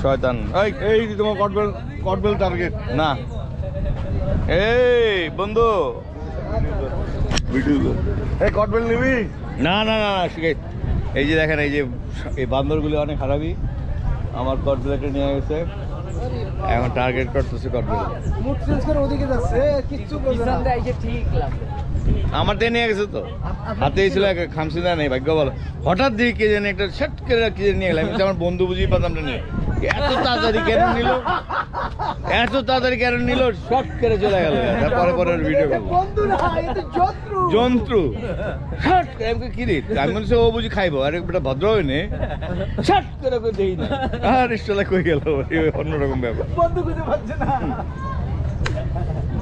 শয়তান। এই তোমার কটবেল টার্গেট না, এই বন্ধু, ভিডিও এই কটবেল নিবি? না না না না, এই যে দেখেন, এই যে এই বান্দরগুলি অনেক খারাপই। আমার কটবেলটা নিয়ে গেছে, এখন টার্গেট করতেছে কটবেল। মুড চেঞ্জ করে ওদিকে যাচ্ছে, কিচ্ছু বলছে না। ঠিক লাগবে। আমার দিয়ে নিয়ে গেছে তো, হাতেই ছিল, খামসিদা নেই, ভাগ্য ভালো। হঠাৎ দিয়ে কে জানি একটা শট করে কি জানি নিয়ে গেলাম। আমার বন্ধু বুঝিয়ে পাতাম না, নিয়ে এত তাড়াতাড়ি কেন নিল, এত তাড়াতাড়ি কেন নিল, শট করে চলে গেল। তারপরে পরে ভিডিও করবো, বন্ধু না, এটা যন্ত্র। যন্ত্র শট করে আমাকে কি রে, আমি বলছি ও বুঝি খাইবো, আরে বেটা ভদ্র হয় নে, শট করে দেই না, আর ইস্টলা কই গেল, অন্যরকম ব্যাপার। বন্ধু খুঁজে পাচ্ছে না।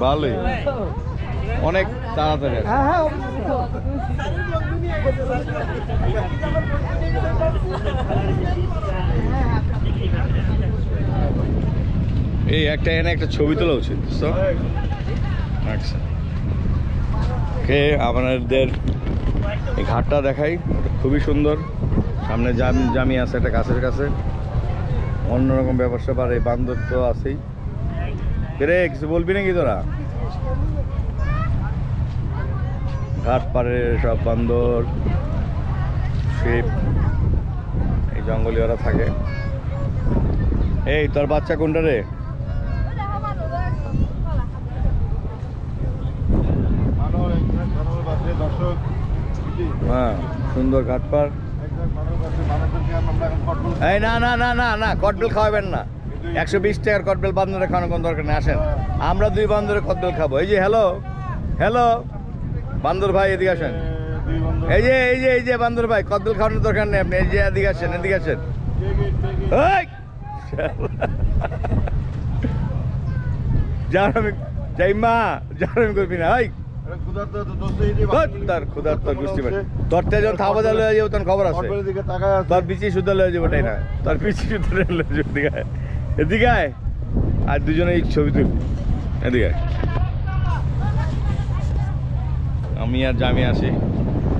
ভালোই, অনেক তাড়াতাড়ি আছে। হ্যাঁ হ্যাঁ, এই একটা এনে একটা ছবি তোলা উচিত। আচ্ছা, ওকে, আপনাদের এই ঘাটটা দেখাই, খুবই সুন্দর। সামনে জামি আছে একটা গাছের কাছে, অন্যরকম ব্যাপার স্যাপার। এই বান্দর তো আছেই। রে কিছু বলবি নাকি তোরা? ঘাট পাড়ে সব বান্দর, শিপ, এই জঙ্গলি ওরা থাকে। এই তোর বাচ্চা কোনটা রে? দর্শক, হ্যাঁ, সুন্দর ঘাট পাড়। এই না না না না না, কটবেল খাওয়াবেন না। 120 টাকার কটবেল বান্দরে খাওয়ানোর কোনো দরকার নেই। আসেন, আমরা 2 বান্দরে কটবেল খাবো। এই যে হ্যালো হ্যালো বান্দর ভাই, এদিকে আসেন। এই যে বান্দর ভাই, কটবেল খাওয়ানোর দরকার নেই আপনি। এই যে এদিকে আসেন, এদিকে আসেন। এই জানামি যাই মা, জানামি করবি না। এই তার ক্ষুধার তোর গোষ্ঠী বাড়ি, তোর তেজন থাবা দা লয়ে যাবো, তোর খবর আছে। তোর পিছিয়ে শুদ্ধ লয়ে যাবো, তাই না? তোর পিছিয়ে শুদ্ধ লয়ে যাবো। এদিকে আয়, এদিকে আয়, আর দুজনে ছবি তুলি। এদিকে আয়। আমি আর জামি আছি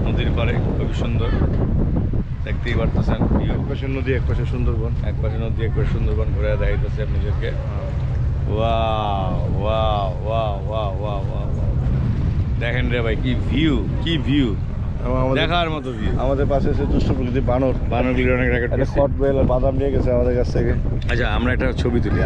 নদীর পাড়ে, খুবই সুন্দর, দেখতেই পারতেছেন। এক পাশে নদী, এক পাশে সুন্দরবন। এক পাশে নদী, এক পাশে সুন্দরবন ঘুরে দেখাইতেছে আপনাদেরকে। Wow wow wow wow wow wow, দেখেন রে ভাই, কি ভিউ, কি ভিউ, দেখার মতো ভিউ। আমাদের পাশে এসে দুষ্ট প্রকৃতি বানরগুলির অনেক রেকর্ড, কটবেল আর বাদাম নিয়ে গেছে আমাদের কাছ থেকে। আচ্ছা, আমরা একটা ছবি তুলি।